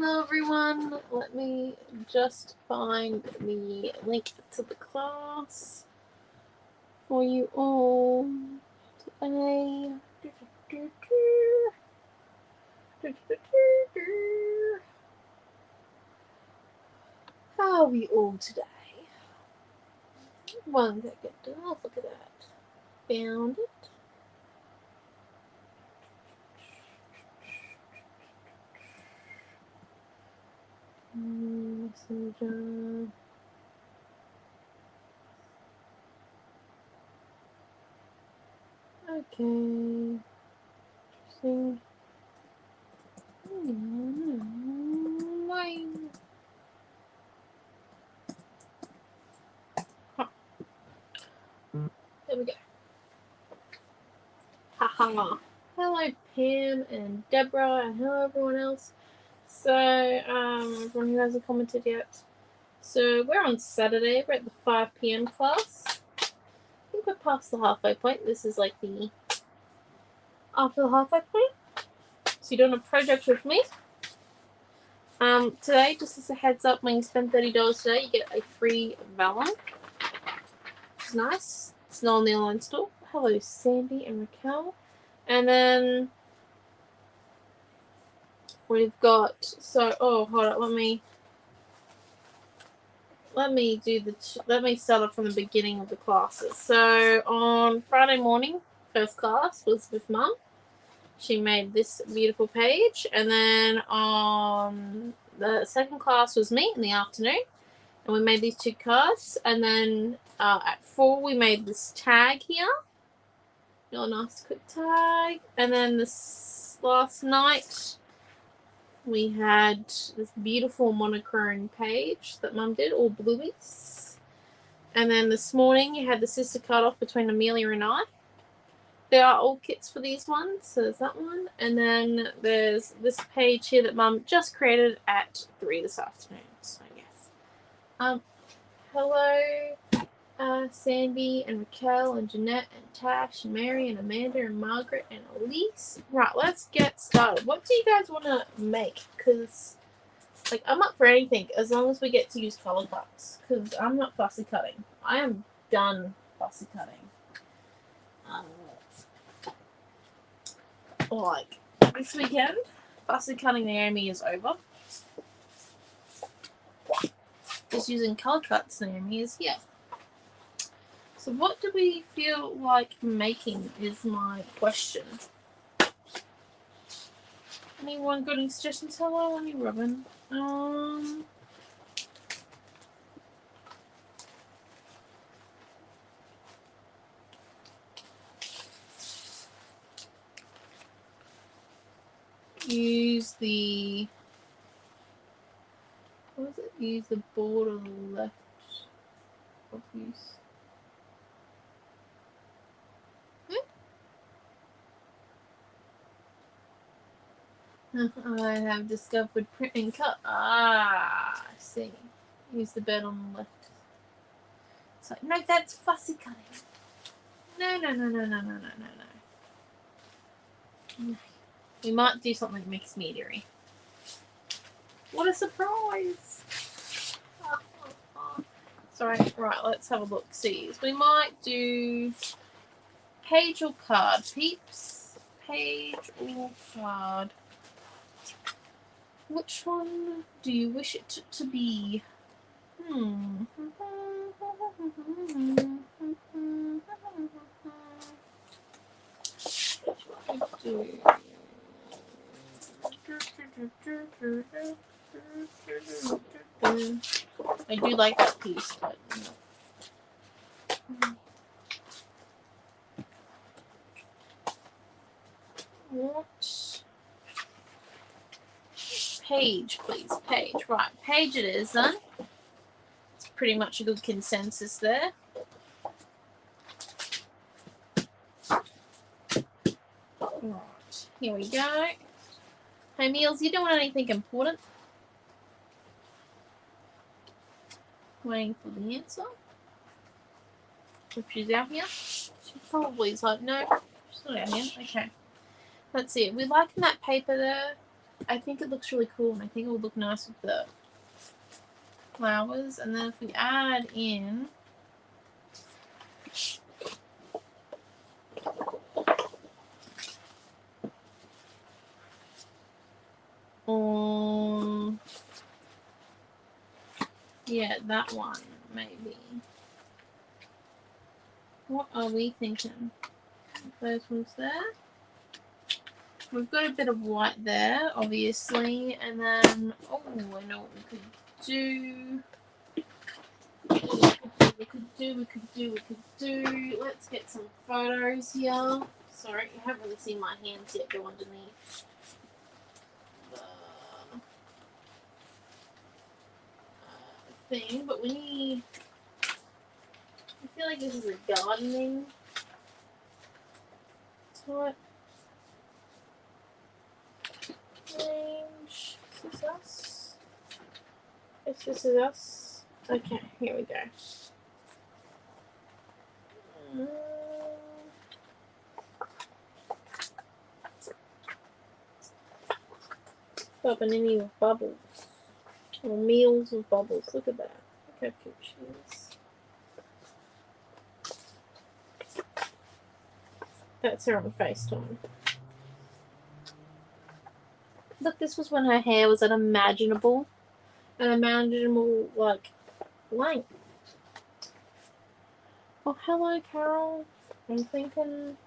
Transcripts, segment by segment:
Hello everyone, let me just find the link to the class for you all today. How are we all today? 1 second, oh look at that. Found it. Messenger. Okay. Interesting. There we go. Haha. Hello Pam and Deborah and hello everyone else. So, everyone who hasn't commented yet. So, we're on Saturday. We're at the 5 p.m. class. I think we're past the halfway point. This is like the after the halfway point. So, you're doing a project with me. Today, just as a heads up, when you spend $30 today, you get a free vellum. Which is nice. It's not on the online store. Hello, Sandy and Raquel. And then we've got, so, oh, hold on, let me start off from the beginning of the classes. So on Friday morning, first class was with Mum. She made this beautiful page. And then on the second class was me in the afternoon. And we made these 2 cards. And then at 4 we made this tag here. Real nice quick tag. And then this last night we had this beautiful monochrome page that Mum did, all blueies. And then this morning you had the sister cut off between Amelia and I. There are all kits for these ones, so there's that one. And then there's this page here that Mum just created at 3 this afternoon. So yes. Hello, Sandy and Raquel and Jeanette and Tash and Mary and Amanda and Margaret and Elise. Right, let's get started. What do you guys want to make? Because, like, I'm up for anything as long as we get to use color cuts. Because I'm not fussy cutting. I am done fussy cutting. Like, this weekend, fussy cutting Naomi is over. Just using color cuts Naomi is here. So what do we feel like making is my question. Anyone got any suggestions? Hello, Annie Robin. Use the, what is it? Use the board on the left of use. I have discovered print and cut. I see. Use the bed on the left. So, no, that's fussy cutting. No. We might do something mixed media-y. What a surprise! Sorry, right, let's have a look. See, we might do page or card, peeps. Page or card. Which one do you wish it to be? I do like that piece, but what? Page, please. Page. Right, page it is then. It's pretty much a good consensus there. Right, here we go. Hey, Meals, you doing anything important? Waiting for the answer. If she's out here. She probably is like, no, she's not out here. Okay. Let's see. We liking that paper there. I think it looks really cool, and I think it would look nice with the flowers. And then if we add in yeah, that one maybe. What are we thinking? Those ones there. We've got a bit of white there, obviously, and then I know what we could do. We could do. Let's get some photos here. Sorry, you haven't really seen my hands yet go underneath the thing, but we need. I feel like this is a gardening type range. Is this us? If this is us. Okay, here we go. Bubbling with bubbles. Or meals with bubbles. Look at that. Look how cute she is. That's her on FaceTime. Look, this was when her hair was an imaginable like length. Oh, hello, Carol. I'm thinking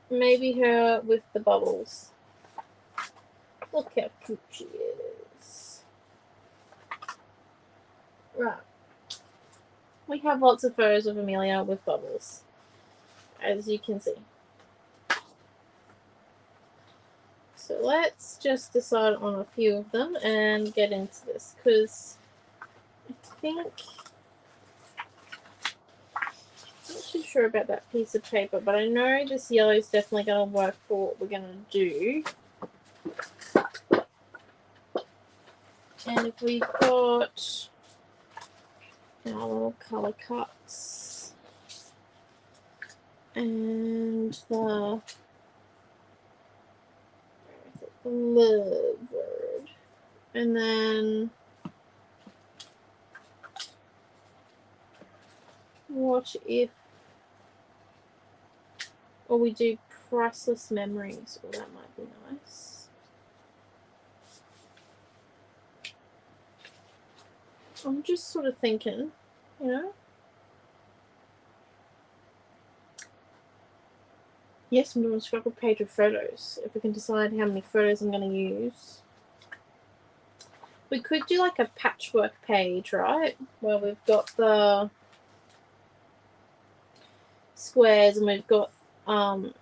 maybe her with the bubbles. Look how cute she is. Right. We have lots of photos of Amelia with bubbles, as you can see. So let's just decide on a few of them and get into this, because I think I'm not too sure about that piece of paper, but I know this yellow is definitely going to work for what we're going to do. And if we've got our little colour cuts and the love word, and then what if, or we do priceless memories? Well, that might be nice. I'm just sort of thinking, you know. Yes, I'm doing a scrapbook page of photos. If we can decide how many photos I'm going to use. We could do like a patchwork page, right? Where we've got the squares and we've got how many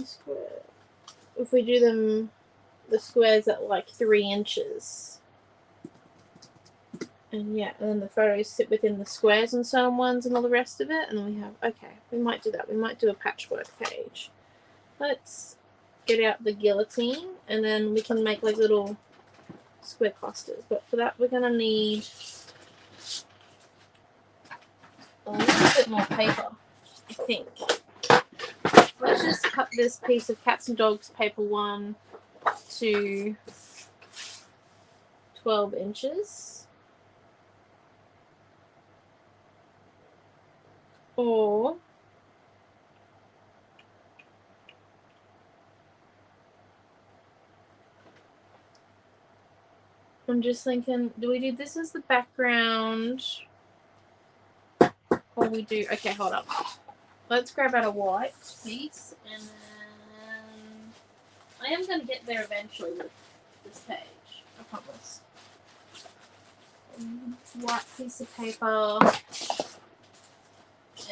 squares? If we do them, the squares at like 3 inches. And yeah, and then the photos sit within the squares and certain ones and all the rest of it. And then we have, okay, we might do that. We might do a patchwork page. Let's get out the guillotine and then we can make like little square clusters. But for that, we're going to need a little bit more paper, I think. Let's just cut this piece of Cats and Dogs paper 1 to 12 inches. Or I'm just thinking, do we do this as the background? Or we do, okay, hold up. Let's grab out a white piece and then I am going to get there eventually with this page, I promise. White piece of paper.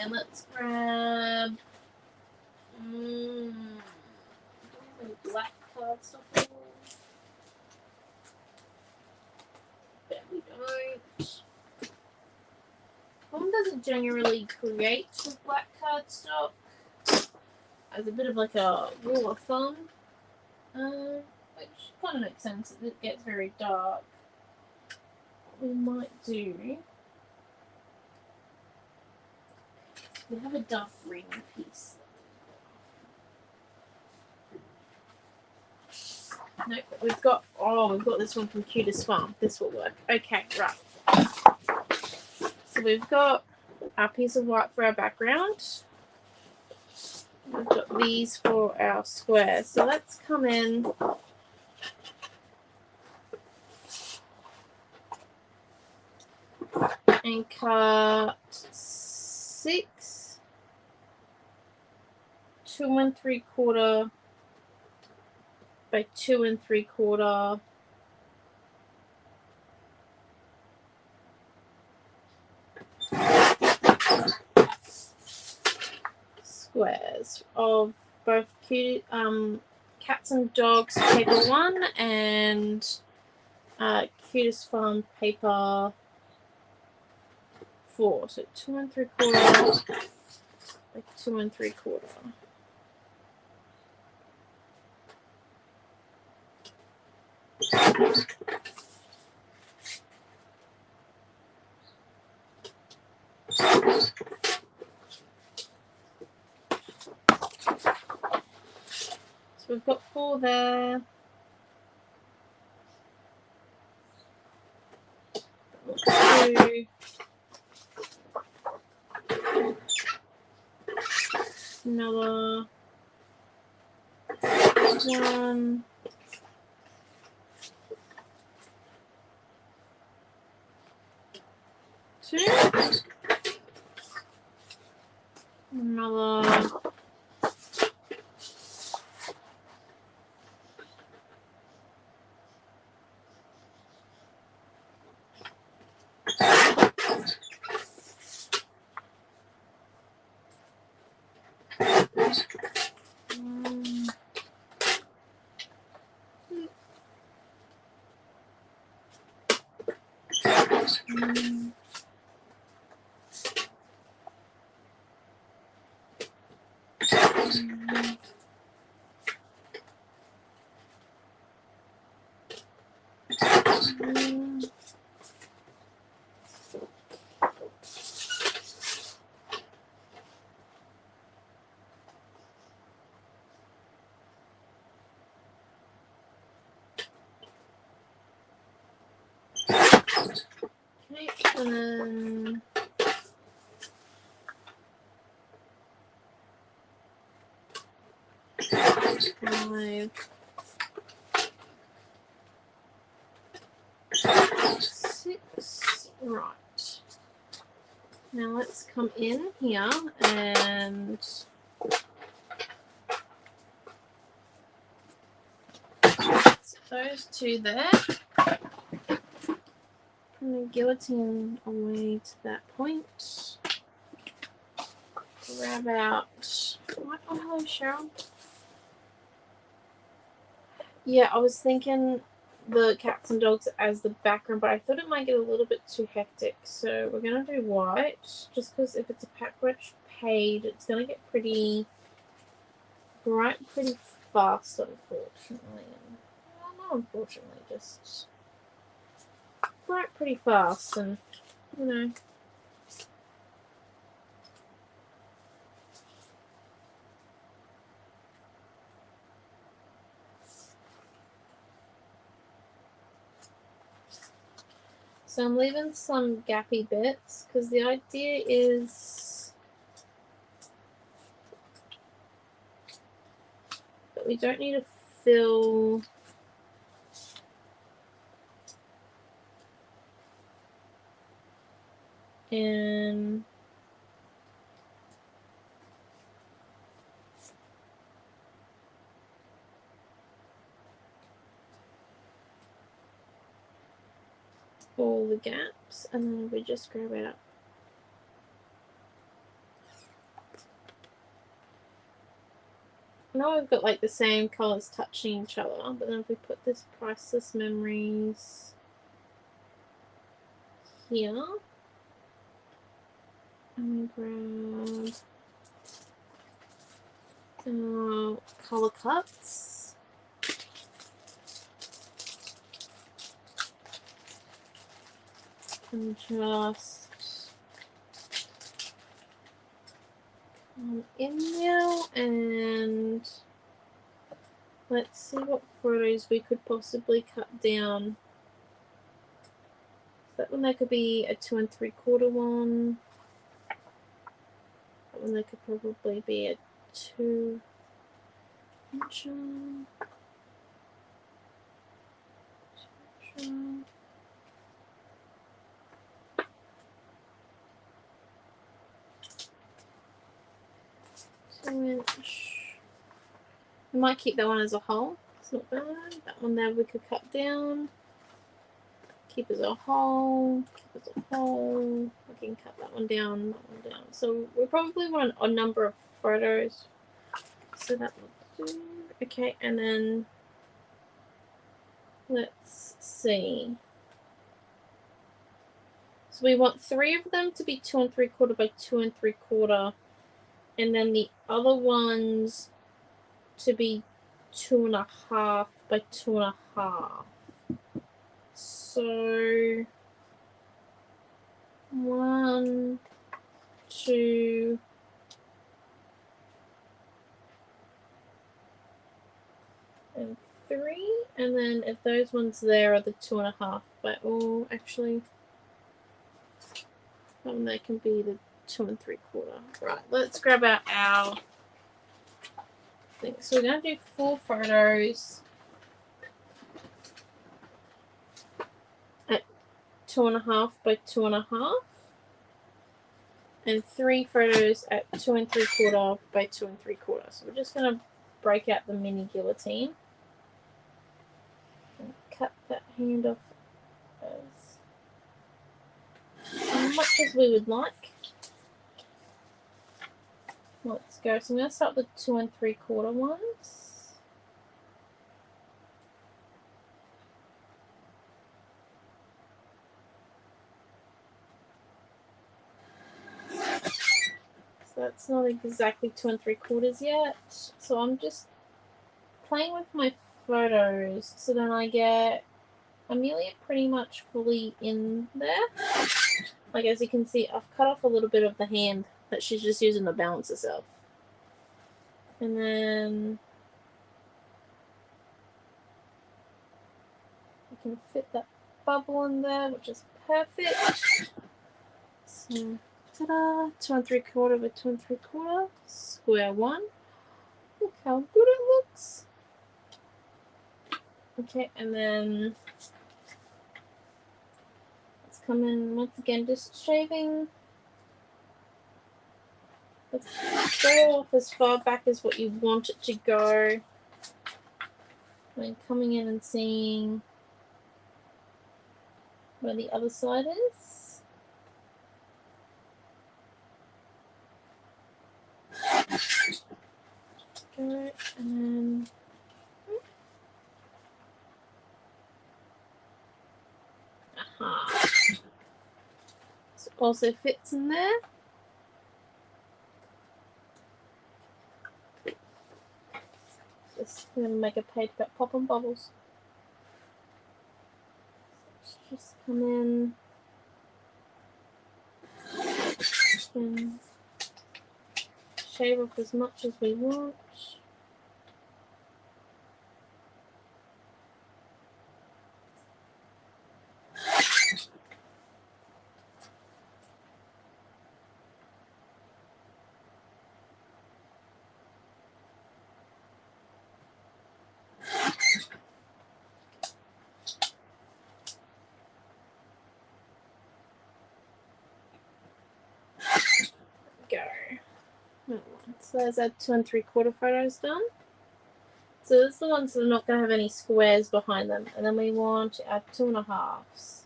And let's grab black cardstock. Bet we don't. One doesn't generally create with black cardstock as a bit of like a rule of thumb, which kind of makes sense. It gets very dark. What we might do We have a duff ring piece. No, we've got this one from Cutest Farm. This will work. Okay, right. So we've got our piece of white for our background. We've got these for our squares. So let's come in and cut 6 2 3/4 by 2 3/4 squares of both Cats and Dogs paper 1 and Cutest Farm paper 4. So 2 3/4 by 2 3/4. So we've got 4 there. Two. Another 1. 2. Another 8, and then 5, 6. Right. Now let's come in here and those 2 there. And then guillotine away to that point. Grab out. Oh, hello, Cheryl. Yeah, I was thinking the Cats and Dogs as the background, but I thought it might get a little bit too hectic. So we're going to do white, just because if it's a pack-rich page, it's going to get pretty bright pretty fast, unfortunately. Well, not unfortunately, just bright pretty fast, and, you know. So I'm leaving some gappy bits because the idea is that we don't need to fill in all the gaps, and then we just grab out now we've got like the same colors touching each other, but then if we put this Priceless Memories here and we grab color cuts, and just in now, and let's see what photos we could possibly cut down. That one there could be a 2 3/4 one. That one there could probably be a 2-inch. We might keep that one as a whole. It's not bad. That one there we could cut down. Keep as a whole. Keep as a whole. I can cut that one down. That one down. So we probably want a number of photos. So that will do. Okay, and then let's see. So we want 3 of them to be 2 3/4 by 2 3/4, and then the other ones to be 2 1/2 by 2 1/2. So 1, 2, and 3, and then if those ones there are the 2 1/2, but oh, actually, they can be the 2 3/4. Right, let's grab out our thing. So we're gonna do 4 photos at 2 1/2 by 2 1/2, and 3 photos at 2 3/4 by 2 3/4. So we're just gonna break out the mini guillotine and cut that hand off as much as we would like. Let's go. So I'm going to start with 2 3/4 ones. So that's not exactly 2 3/4 yet. So I'm just playing with my photos. So then I get Amelia pretty much fully in there. Like, as you can see, I've cut off a little bit of the hand that she's just using to balance herself. And then I can fit that bubble in there, which is perfect. So, ta-da! 2 3/4 by 2 3/4, square one. Look how good it looks. Okay, and then let's come in once again, just shaving. Let's go off as far back as what you want it to go. And coming in and seeing where the other side is. Go, and then aha. So it also fits in there. Just going to make a page about popping bubbles. Let's just come in and shave off as much as we want. Go. So there's our 2 3/4 photos done. So those are the ones that are not going to have any squares behind them. And then we want our 2 1/2s.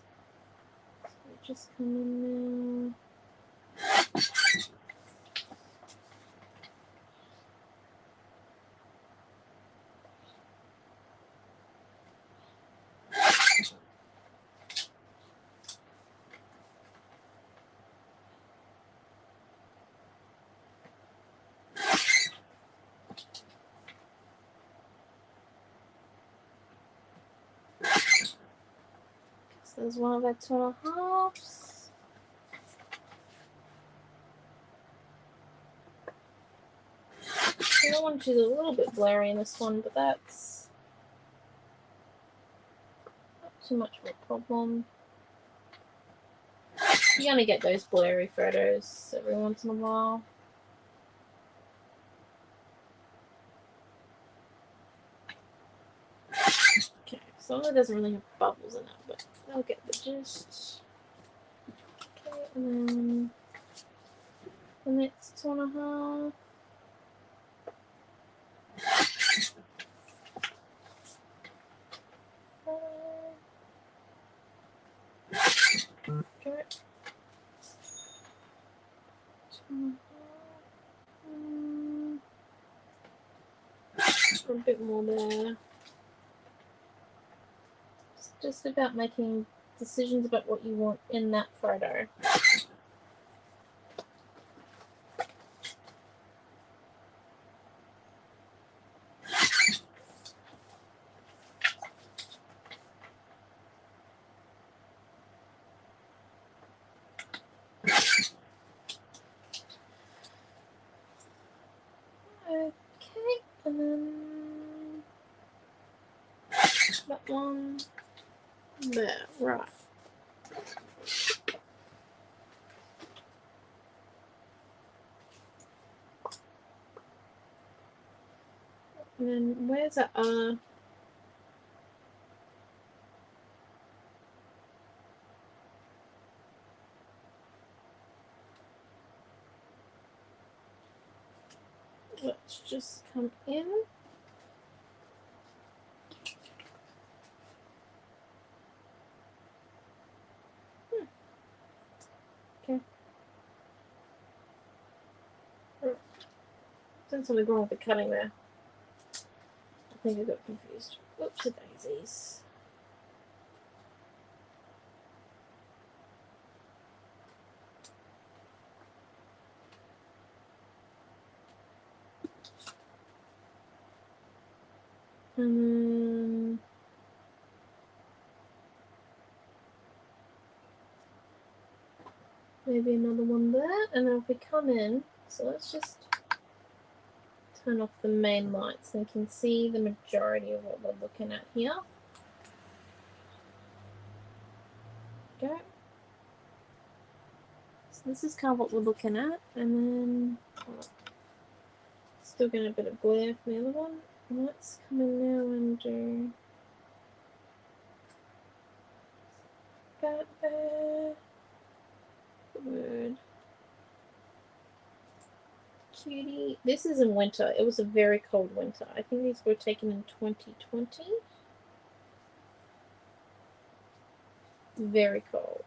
So we just come in there. So there's one of our 2 1/2s. other one, she's a little bit blurry in this one, but that's not too much of a problem. You're gonna get those blurry photos every once in a while. Okay, some of it doesn't really have bubbles in it, but I'll get the gist. Okay, and then the next 2.5. Okay. 2.5. A bit more there. It's just about making decisions about what you want in that photo. Okay, and then that one there, right. And then where's that other? Let's just come in. Okay. Done something wrong with the cutting there. I think I got confused. Whoops, daisies. Maybe another one there, and then if we come in, so let's just turn off the main lights so you can see the majority of what we're looking at here. Go. So this is kind of what we're looking at, and then still getting a bit of glare from the other one. And let's come in now and do that there. Good. Cutie. This is in winter. It was a very cold winter. I think these were taken in 2020. Very cold.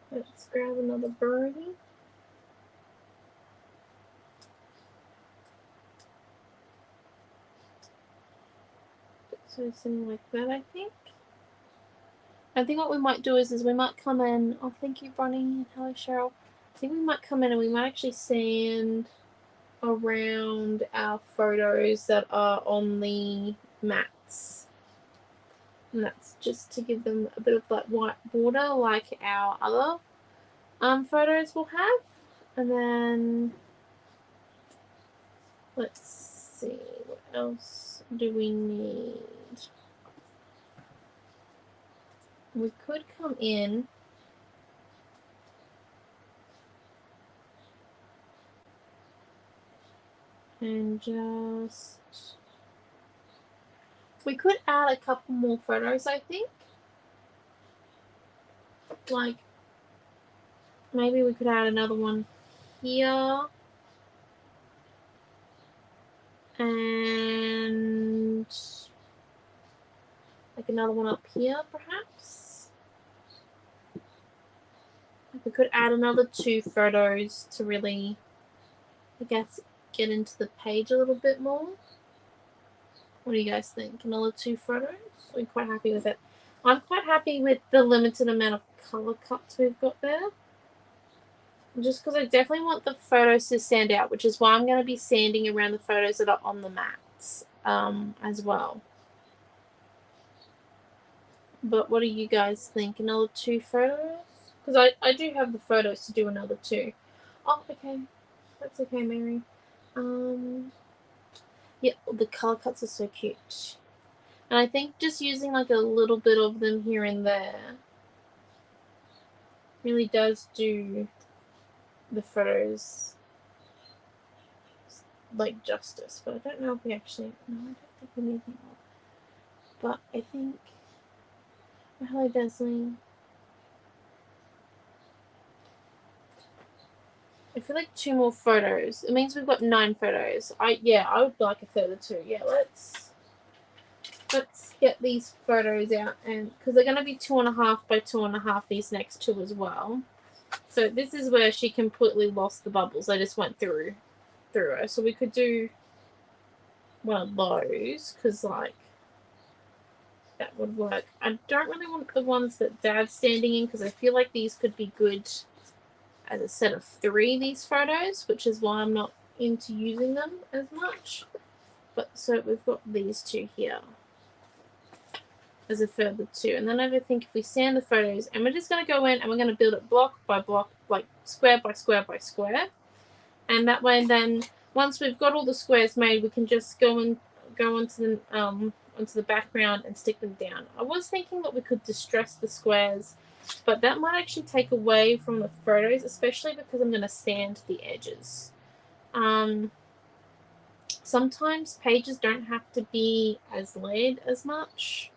Let's grab another birdie. So something like that, I think. I think what we might do is we might come in. Oh, thank you, Bonnie, and hello, Cheryl. I think we might come in and we might actually sand around our photos that are on the mats. And that's just to give them a bit of that white border like our other photos will have. And then let's see, what else do we need? We could come in and just, we could add a couple more photos, I think. Like, maybe we could add another one here. And like another one up here, perhaps. We could add another 2 photos to really, I guess, get into the page a little bit more. What do you guys think? Another 2 photos? We're quite happy with it. I'm quite happy with the limited amount of colour cuts we've got there. Just because I definitely want the photos to stand out, which is why I'm going to be sanding around the photos that are on the mats as well. But what do you guys think? Another 2 photos? Because I do have the photos to do another 2. Oh, okay. That's okay, Mary. Yeah, the colour cuts are so cute. And I think just using like a little bit of them here and there really does do the photos like justice. But I don't know if we actually... No, I don't think we need more. But I think... Hello, Desling. I feel like 2 more photos. It means we've got 9 photos. I would like a further 2. Yeah, let's get these photos out, and because they're going to be 2.5 by 2.5 these next 2 as well. So this is where she completely lost the bubbles. I just went through her. So we could do one of those because like that would work. I don't really want the ones that Dad's standing in because I feel like these could be good as a set of 3, these photos, which is why I'm not into using them as much. But so we've got these 2 here as a further 2. And then I think if we sand the photos, and we're just going to go in and we're going to build it block by block, like square by square by square. And that way then, once we've got all the squares made, we can just go onto the background and stick them down. I was thinking that we could distress the squares, but that might actually take away from the photos, especially because I'm going to sand the edges. Sometimes pages don't have to be as layered as much.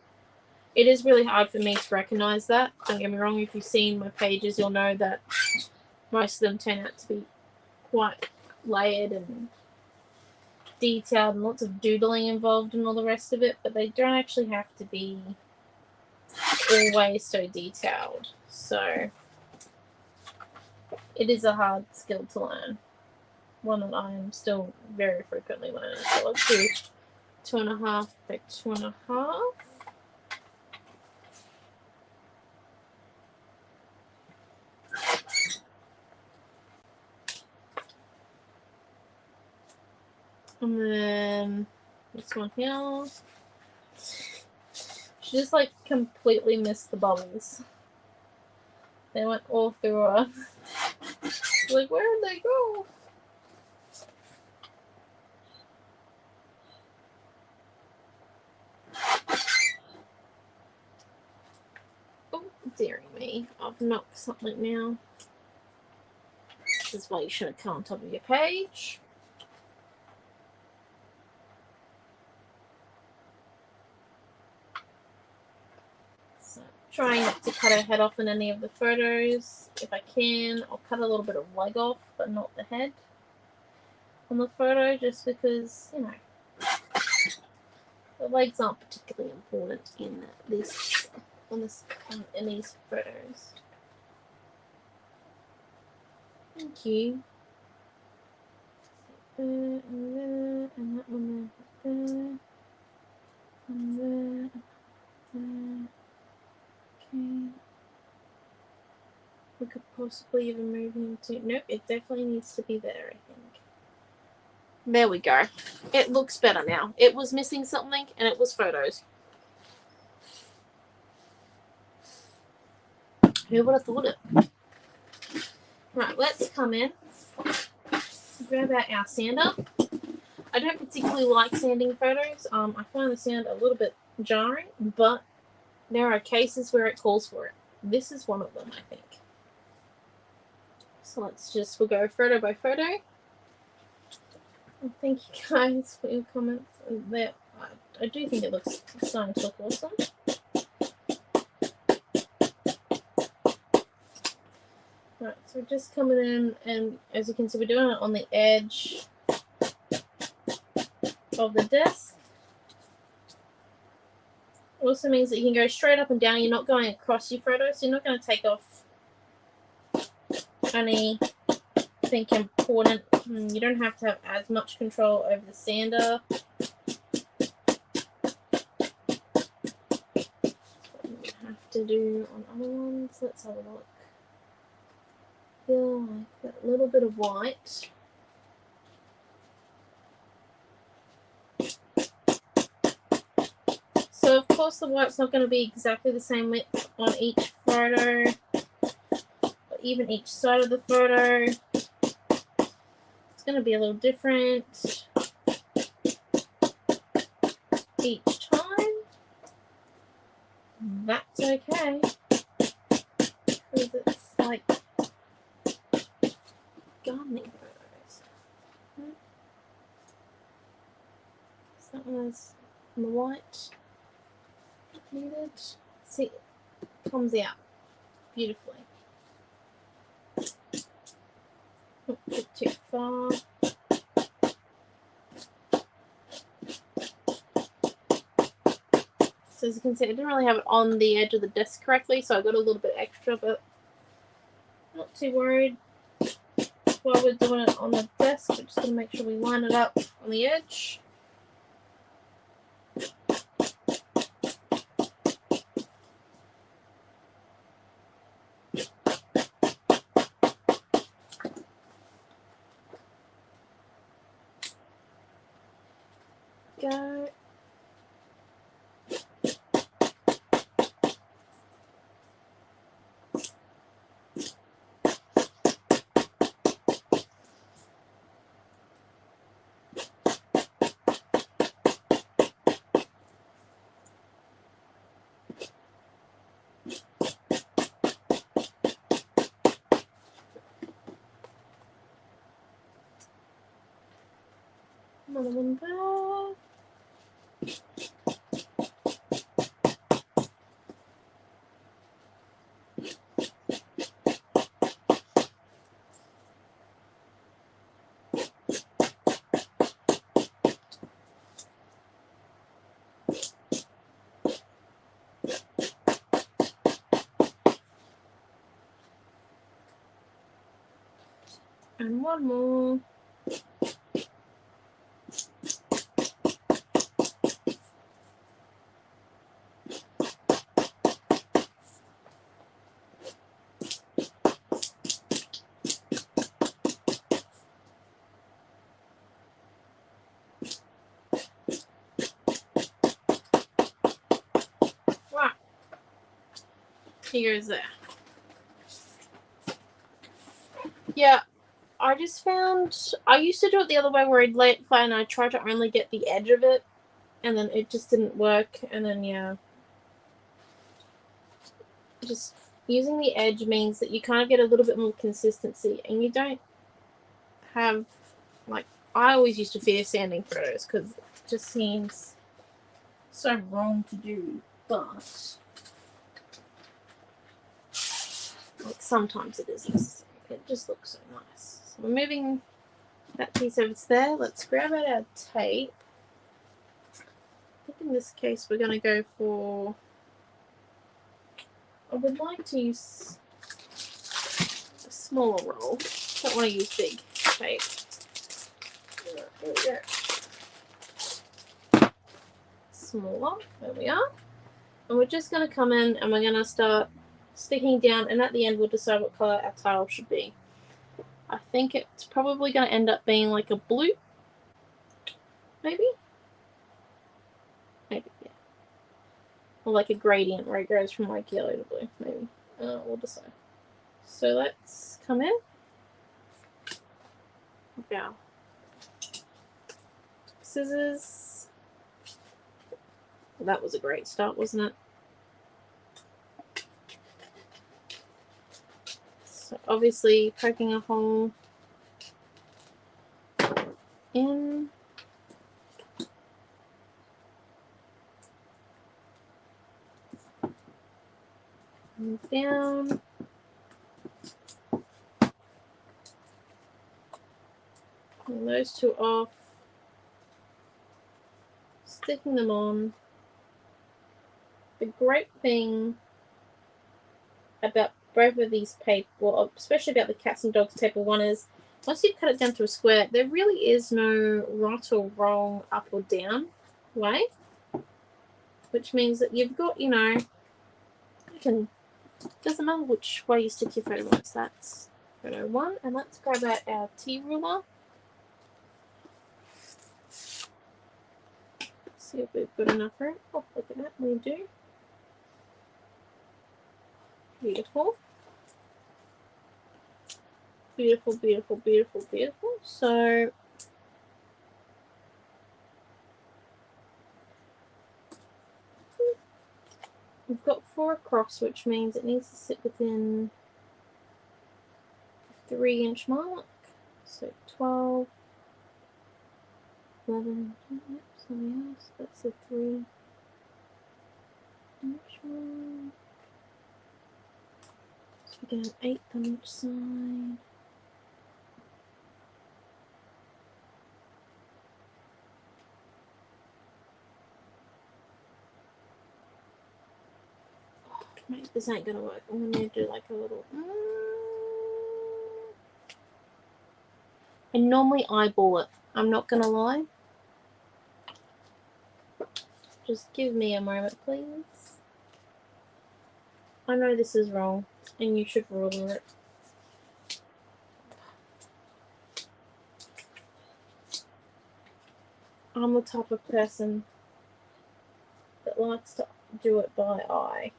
It is really hard for me to recognize that. Don't get me wrong, if you've seen my pages, you'll know that most of them turn out to be quite layered and detailed and lots of doodling involved and all the rest of it, but they don't actually have to be always so detailed. So it is a hard skill to learn, one that I am still very frequently learning. So let's do 2.5 by 2.5. And then this one here. She just like completely missed the bubbles. They went all through her. Like, where did they go? Oh, dearie me. I've knocked something now. This is why you shouldn't come on top of your page. So, trying not to cut her head off in any of the photos. If I can, I'll cut a little bit of leg off, but not the head on the photo, just because, you know, the legs aren't particularly important in these photos. Thank you. And there, and that one there, and there, there. Okay. We could possibly even move him to... Nope, it definitely needs to be there, I think. There we go. It looks better now. It was missing something, and it was photos. Who would have thought it? Right, let's come in. Grab out our sander. I don't particularly like sanding photos. I find the sound a little bit jarring, but there are cases where it calls for it. This is one of them, I think. So we'll go photo by photo. Well, thank you guys for your comments. I do think it looks starting to look awesome. Right, so we're just coming in, and as you can see, we're doing it on the edge of the desk. Also means that you can go straight up and down. You're not going across your photo, so you're not going to take off anything important. You don't have to have as much control over the sander. to do on other ones. Let's have a look. I feel like that little bit of white. So of course the white's not going to be exactly the same width on each photo, but even each side of the photo, it's going to be a little different each time. That's okay, because it's like gardening photos. So that was the white needed. See, it comes out beautifully. Not put too far. So as you can see, I didn't really have it on the edge of the desk correctly, so I got a little bit extra, but not too worried. While we're doing it on the desk, we're just going to make sure we line it up on the edge. Go. Another one there. And one more. Wow. Here goes there. Yeah. I just found, I used to do it the other way where I'd lay it flat and I tried to only get the edge of it, and then it just didn't work, and then yeah. Just using the edge means that you kind of get a little bit more consistency, and you don't have, like, I always used to fear sanding photos because it just seems so wrong to do, but like sometimes it is necessary. It just looks so nice. So we're moving that piece over there. Let's grab out our tape. I think in this case we're going to go for, I would like to use a smaller roll. Don't want to use big tape. There we go. Smaller. There we are. And we're just going to come in and we're going to start sticking down, and at the end we'll decide what colour our title should be. I think it's probably going to end up being like a blue. Maybe? Maybe, yeah. Or like a gradient where it goes from like yellow to blue. Maybe. We'll decide. So let's come in. Yeah. Scissors. Well, that was a great start, wasn't it? So obviously poking a hole in. And down. And those two off. Sticking them on. The great thing about both of these paper, well, especially about the cats and dogs paper one, is once you cut it down to a square, there really is no right or wrong, up or down way, which means that you've got, you know, can, doesn't matter which way you stick your photo marks. That's photo 1, and let's grab out our T ruler. See if we've got enough room. Oh, look at that, we do. Beautiful. Beautiful, beautiful, beautiful, beautiful. So we've got 4 across, which means it needs to sit within the 3-inch mark. So 12, 11, yep, something else. That's the 3-inch mark. So we get an 8th on each side. Oh, maybe this ain't gonna work. I'm gonna do like a little. I normally eyeball it. I'm not gonna lie. Just give me a moment, please. I know this is wrong, and you should ruler it. I'm the type of person that likes to do it by eye.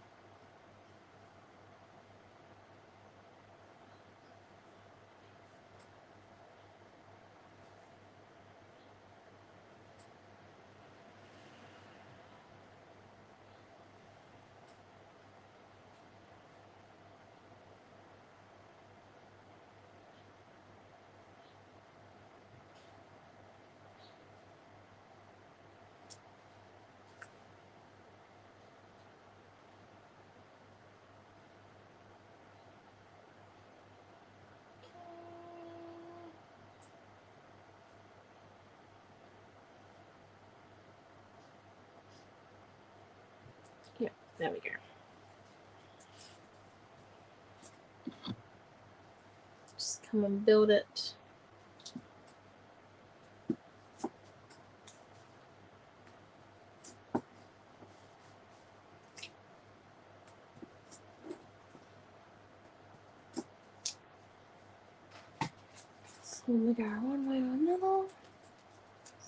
Yep, there we go. Just come and build it. So we go one way or another.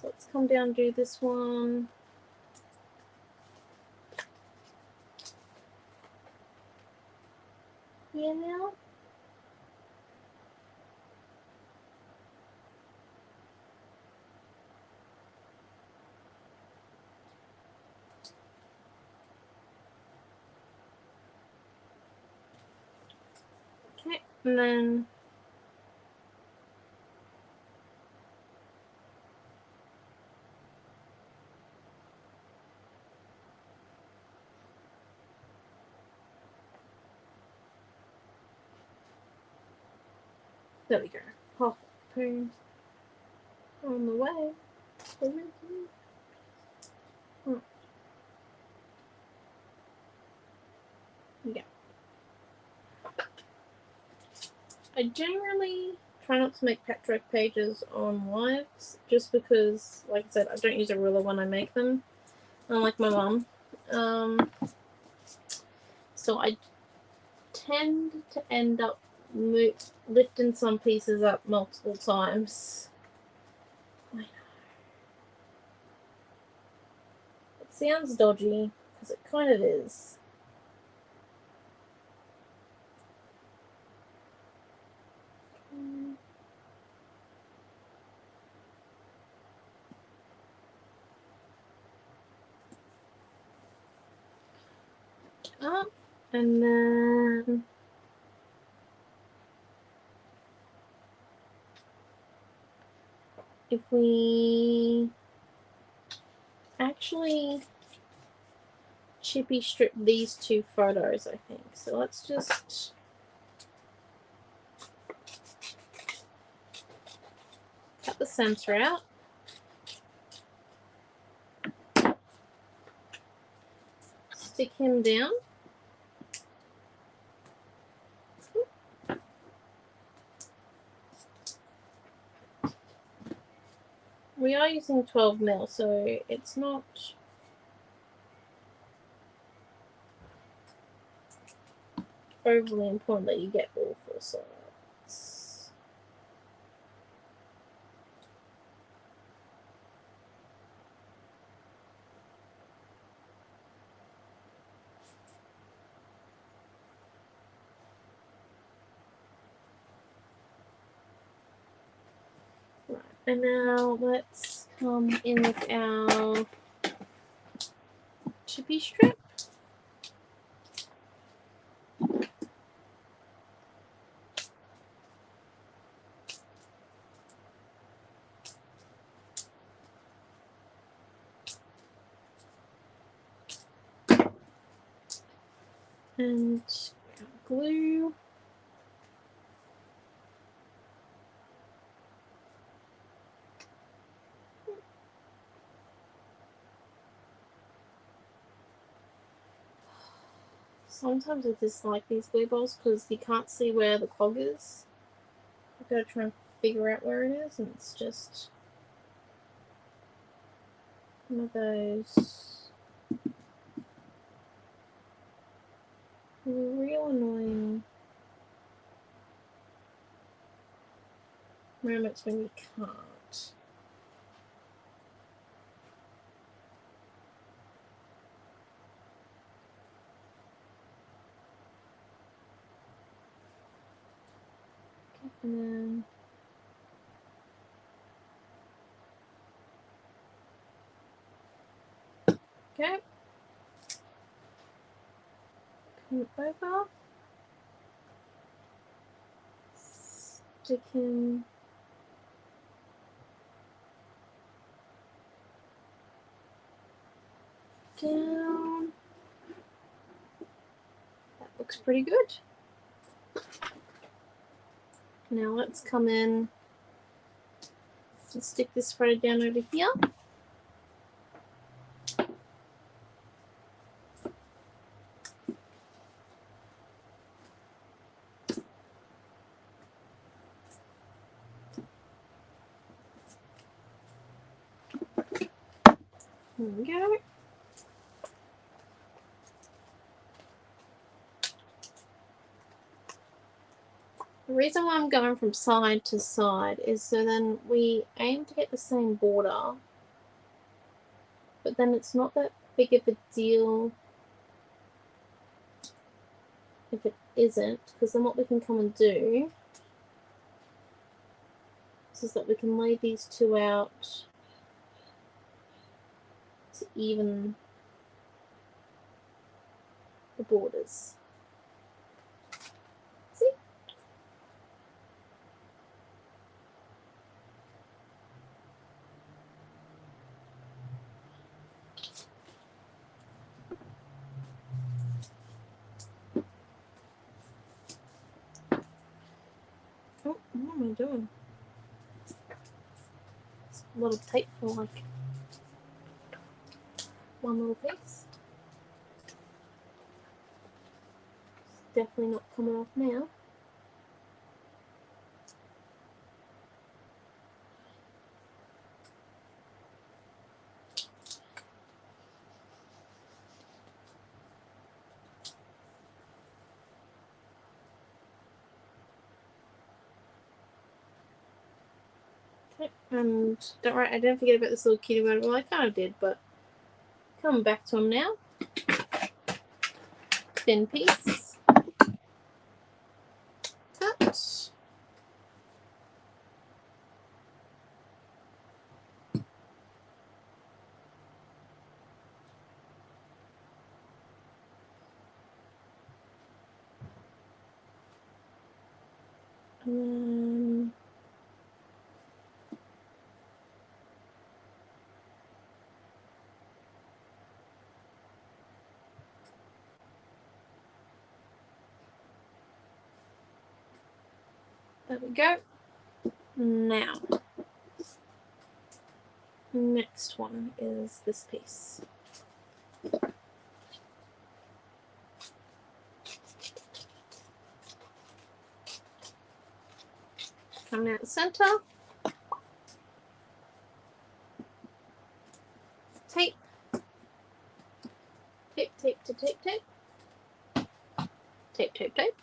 So let's come down and do this one. Here now. Okay, and then there we go. Half poo on the way. Oh. Yeah. I generally try not to make patchwork pages on lives, just because, like I said, I don't use a ruler when I make them, unlike my mum. So I tend to end up lifting some pieces up multiple times. I know. It sounds dodgy, because it kind of is. Up, and then if we actually chippy strip these 2 photos, I think. So let's just cut the center out. Stick him down. We are using 12 mil, so it's not overly important that you get all 4 sides. Right, and now let's come in with our chippy strip. And glue. Sometimes I dislike these glue balls because you can't see where the cog is. I've got to try and figure out where it is, and it's just one of those real annoying moments when you can't. And then okay, come over, stick him down. That looks pretty good. Now let's come in and stick this thread down over here. There we go. The reason why I'm going from side to side is so then we aim to get the same border, but then it's not that big of a deal if it isn't, because then what we can come and do is that we can lay these two out to even the borders. See? Oh, what am I doing? It's a lot of tape for like one little piece. It's definitely not coming off now. And don't worry, I didn't forget about this little kitty one. Well, I kind of did, but coming back to him now. Thin piece. Cut. And then there we go. Now, next one is this piece. Coming out the center. Tape. Tape, tape to tape, tape. Tape, tape, tape.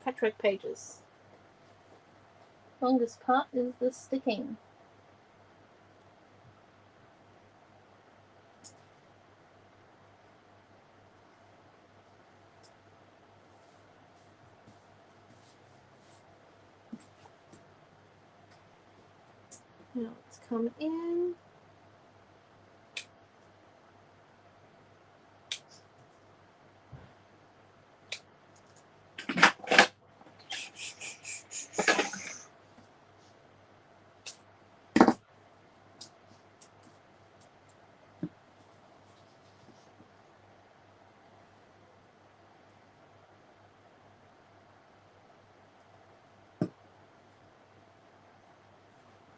Patchwork pages. Longest part is the sticking. Now let's come in.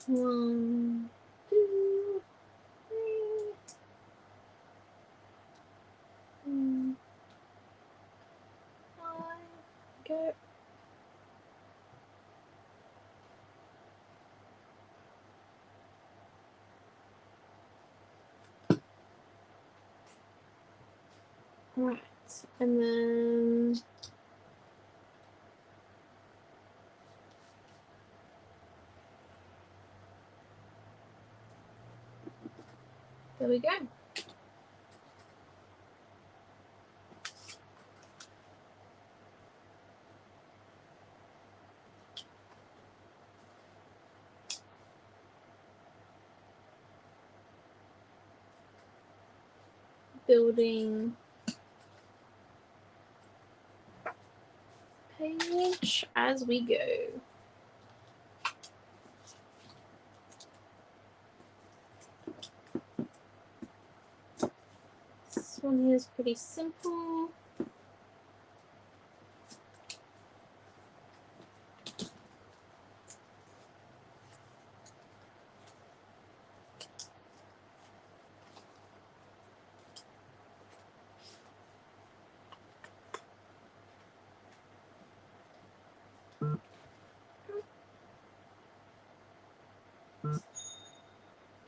One, two, three. Go. Right, and then there we go. Building page as we go. This one here is pretty simple.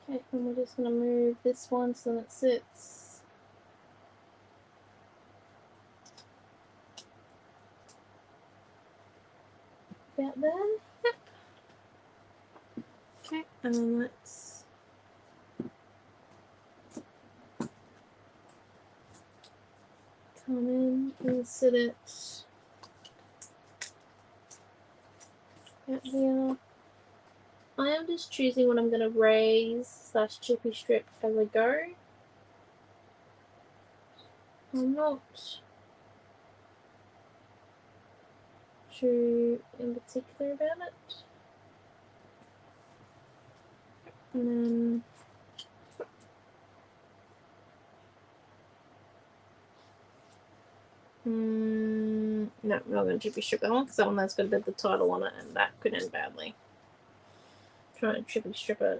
Okay, and we're just going to move this one so that it sits about there. Yep. Okay, and then let's come in and sit it out here. I am just choosing what I'm going to raise / chippy strip as I go. I'm not too in particular about it. And then no, I'm not going to chippy strip that one because that one has got a bit of the title on it and that could end badly. Trying to chippy strip a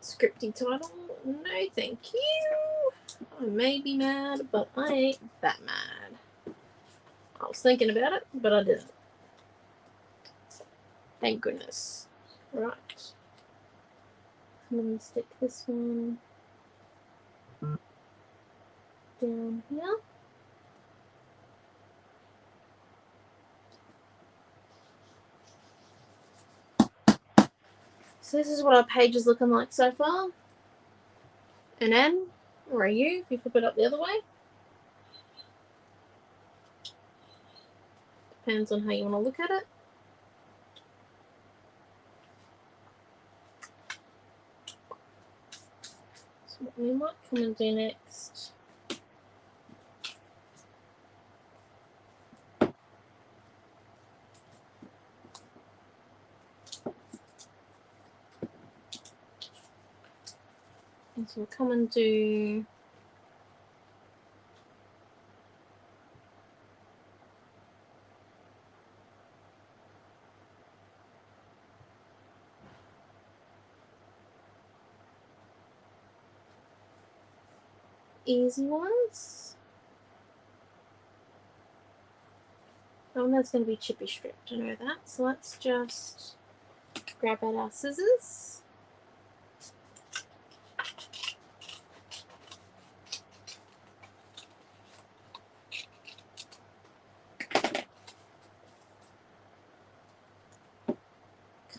scripty title. No, thank you. I may be mad, but I ain't that mad. I was thinking about it, but I didn't. Thank goodness. Right. I'm going to stick this one down here. So this is what our page is looking like so far. An N or a U if you flip it up the other way. Depends on how you want to look at it. So what we might come and do next is we'll come and do easy ones. Oh, that's going to be chippy stripped, I know that. So let's just grab out our scissors.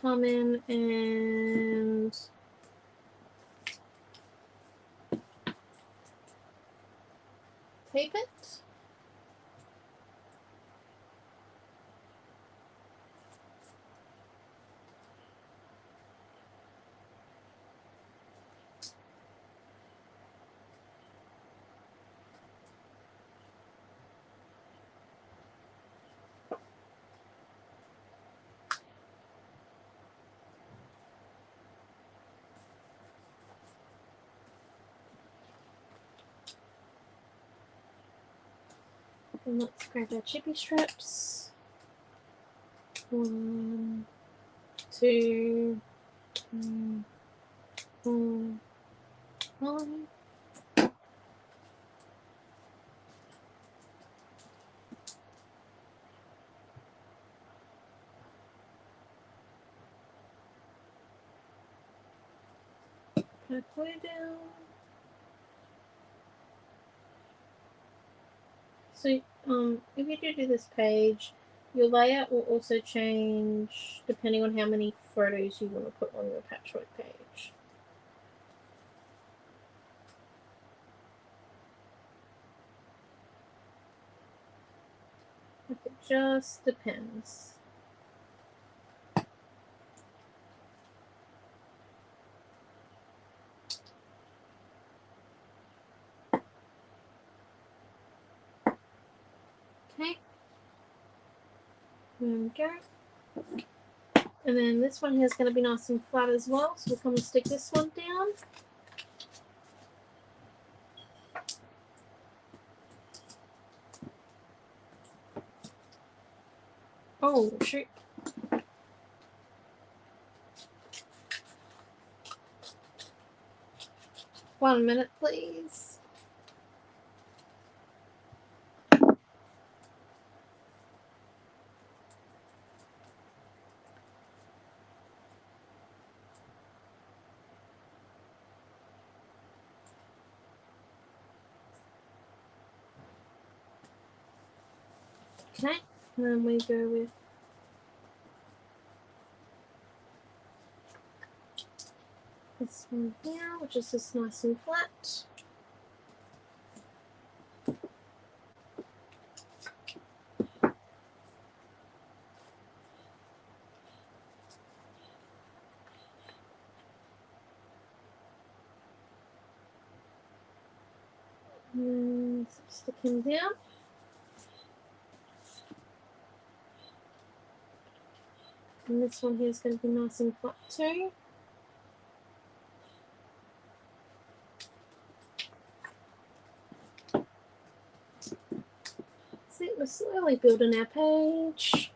come in and tape it. And let's grab our chippy strips. 1, 2, 3, 4, 5. Put a glue down. So, if you do this page, your layout will also change depending on how many photos you want to put on your patchwork page. It just depends. Okay. There we go. And then this one here is going to be nice and flat as well, so we'll come and stick this one down. Oh, shoot. One minute, please. Okay, and then we go with this one here, which is just nice and flat. And stick him down. And this one here is going to be nice and flat too. See, we're slowly building our page.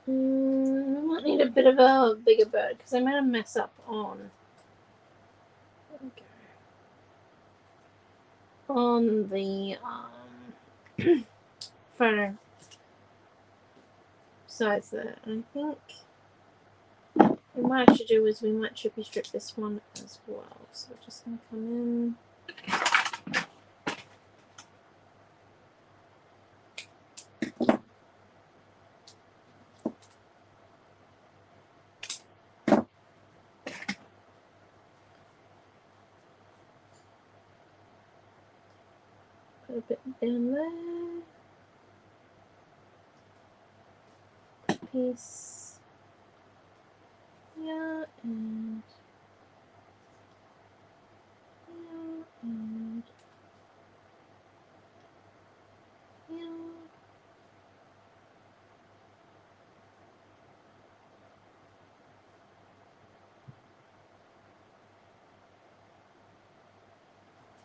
I might need a bit of a bigger bird because I made a mess up on the photo size there. And I think what we might actually do is we might chippy strip this one as well. So we're just going to come in. Put a bit down there. Piece here and here and here.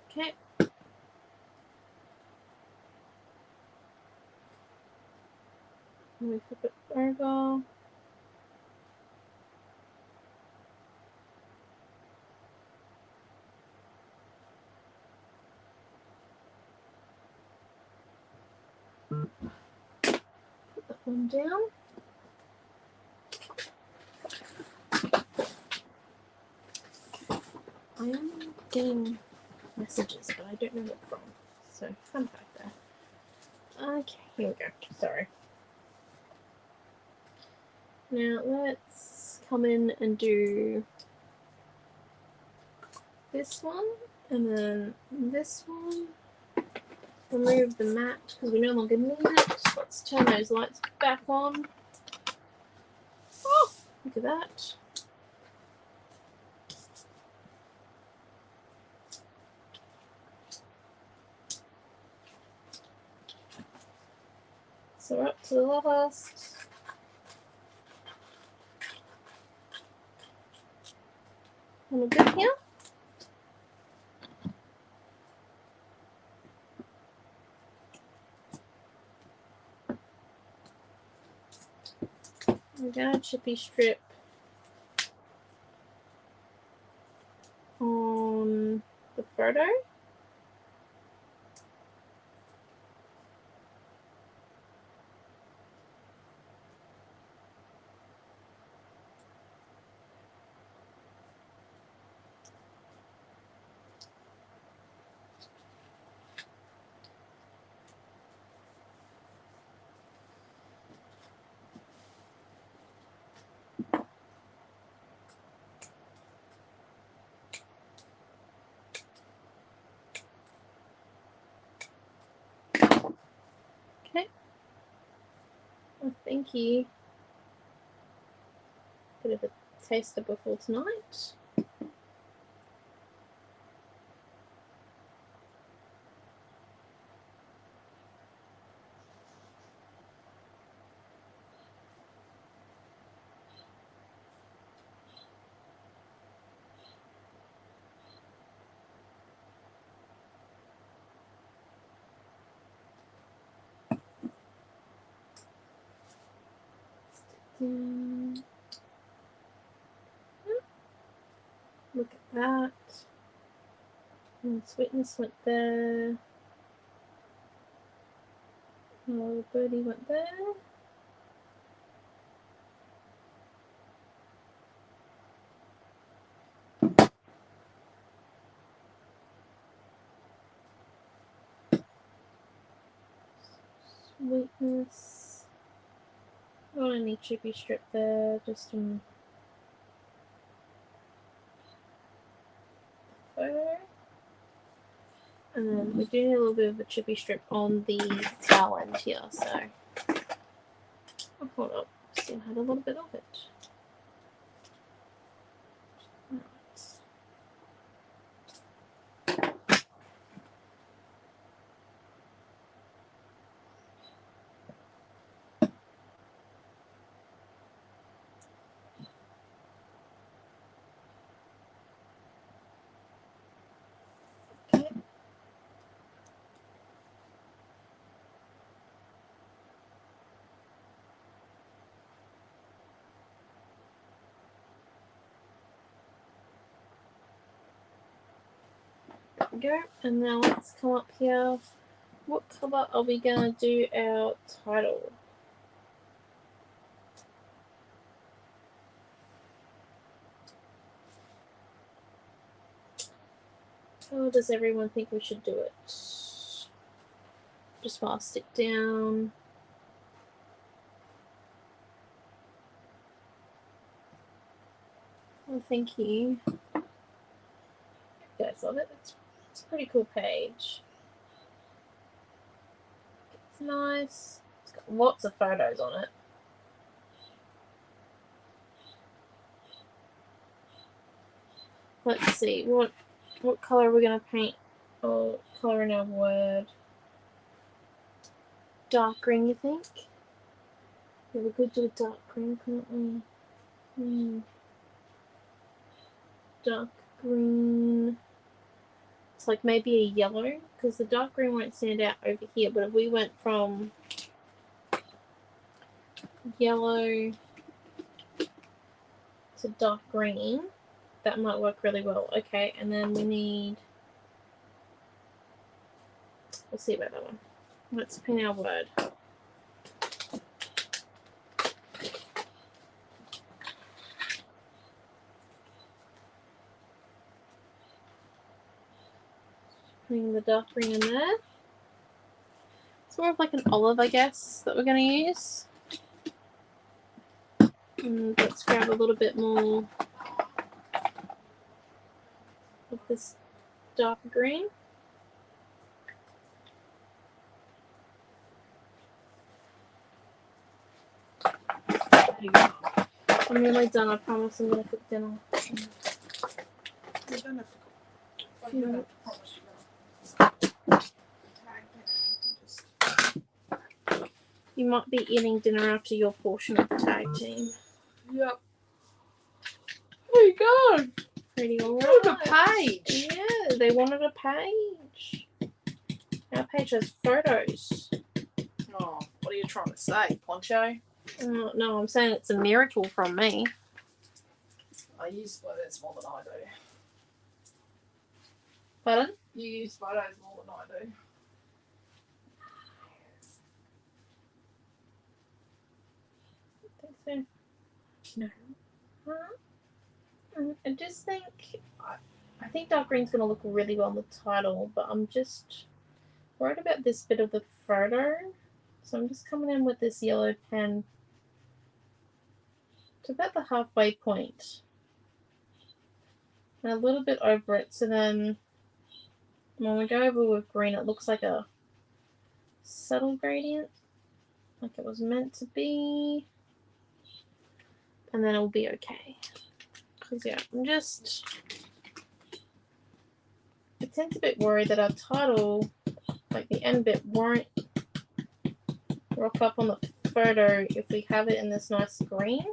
Okay. And we flip it over. one down. I am getting messages, but I don't know what from. So come back there. Okay, here we go. Sorry. Now let's come in and do this one, and then this one. Remove the mat because we no longer need it. Let's turn those lights back on. Oh, look at that. So we're up to the last. And we're good here. I'm going to chippy strip on the photo. Okay. Oh, thank you. Bit of a taster before tonight. Look at that. And sweetness went there. Oh, birdie went there. Sweetness. Not any chippy strip there, just some photo. And then we do need a little bit of a chippy strip on the tail end here, so I'll hold up. Still had a little bit of it. Go, and now let's come up here. What colour are we gonna do our title? How does everyone think we should do it? Just while I stick down. Oh, thank you. You guys love it. It's a pretty cool page. It's nice. It's got lots of photos on it. Let's see, what colour are we going to paint? Oh, colour in our word. Dark green, you think? Yeah, we could do a dark green, couldn't we? Dark green. It's like maybe a yellow, because the dark green won't stand out over here, but if we went from yellow to dark green, that might work really well. Okay, and then we need, we'll see about that one. Let's paint our word. Putting the dark green in there. It's more of like an olive, I guess, that we're going to use. And let's grab a little bit more of this dark green. I'm nearly done. I promise I'm going to cook dinner. You don't have to cook. You don't have to promise you're going to tag. You might be eating dinner after your portion of the tag team. Yep. There you go. Pretty alright. Look at the page. Yeah, they wanted a page. Our page has photos. Oh, what are you trying to say, Poncho? No, I'm saying it's a miracle from me. I use photos more than I do. Pardon? You use photos more than I do. I think so. No. I just think I think dark green's going to look really well on the title, but I'm just worried about this bit of the photo. So I'm just coming in with this yellow pen to about the halfway point. And a little bit over it, so then when we go over with green, it looks like a subtle gradient, like it was meant to be. And then it'll be okay. Because, yeah, it seems a bit worried that our title, like the end bit, won't rock up on the photo if we have it in this nice green.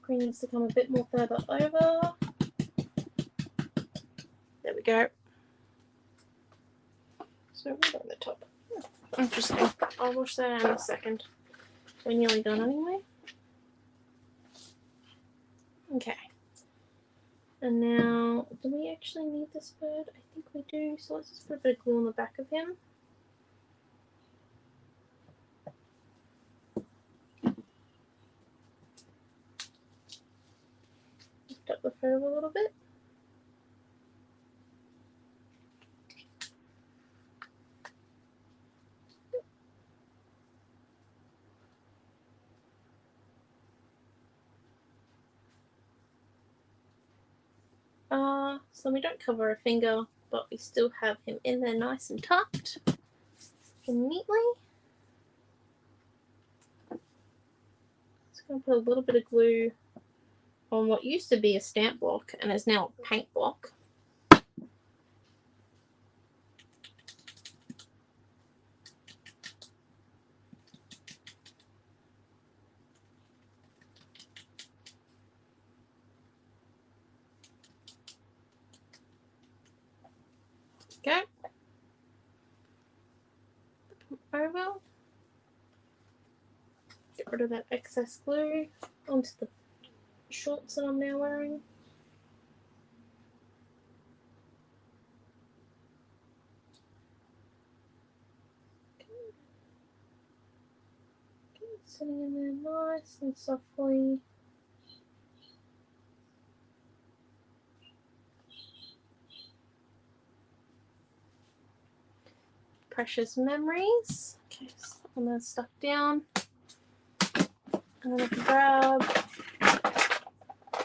Green needs to come a bit more further over. There we go. So right on the top. Interesting. I'll wash that out in a second. We're nearly done anyway. Okay. And now, do we actually need this bird? I think we do. So let's just put a bit of glue on the back of him. Lift up the fur a little bit. So we don't cover a finger, but we still have him in there nice and tucked and neatly. Just going to put a little bit of glue on what used to be a stamp block and is now a paint block. Okay. Over. Get rid of that excess glue onto the shorts that I'm now wearing. Okay, sitting in there nice and softly. Precious memories. Okay, so I'm gonna stuck down. I'm gonna grab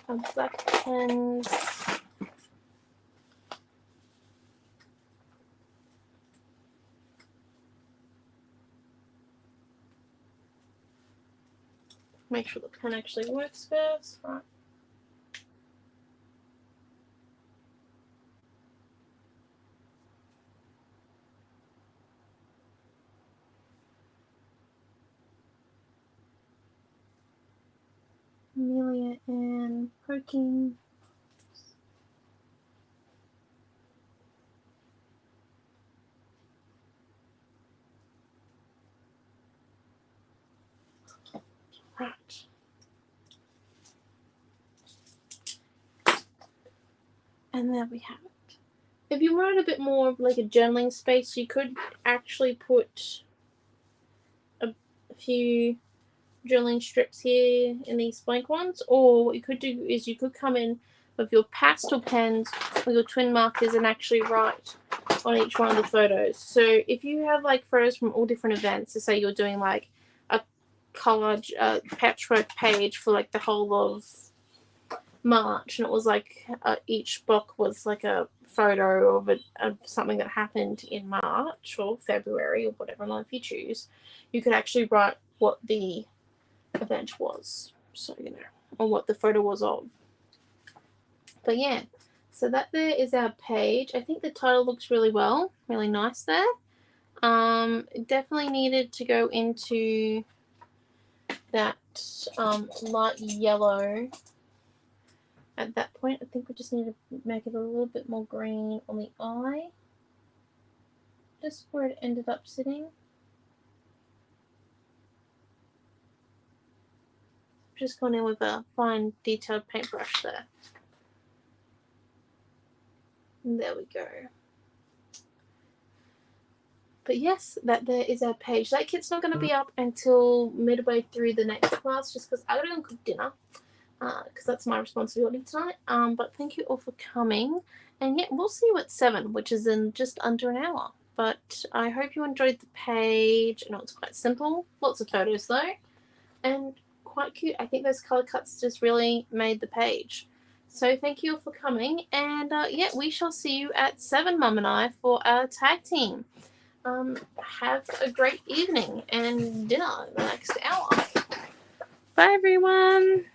a black pen. Make sure the pen actually works first. Right. Amelia and poking. Right. And there we have it. If you wanted a bit more of like a journaling space, you could actually put a few journaling strips here in these blank ones, or what you could do is you could come in with your pastel pens or your twin markers and actually write on each one of the photos. So if you have like photos from all different events, so say you're doing like a collage patchwork page for like the whole of March, and it was like each book was like a photo of something that happened in March or February or whatever month you choose, you could actually write what the event was, so you know, or what the photo was of. But yeah, so that there is our page. I think the title looks really well, really nice there. It definitely needed to go into that light yellow at that point. I think we just need to make it a little bit more green on the eye, just where it ended up sitting. Just gone in with a fine detailed paintbrush there. And there we go. But yes, that there is our page. That kit's not going to be up until midway through the next class, just because I got to go and cook dinner, because that's my responsibility tonight. But thank you all for coming, and yeah, we'll see you at 7, which is in just under an hour. But I hope you enjoyed the page. I know it's quite simple, lots of photos though, and quite cute. I think those color cuts just really made the page. So thank you all for coming, and yeah, we shall see you at 7, Mum and I, for our tag team. Have a great evening and dinner in the next hour. Bye everyone.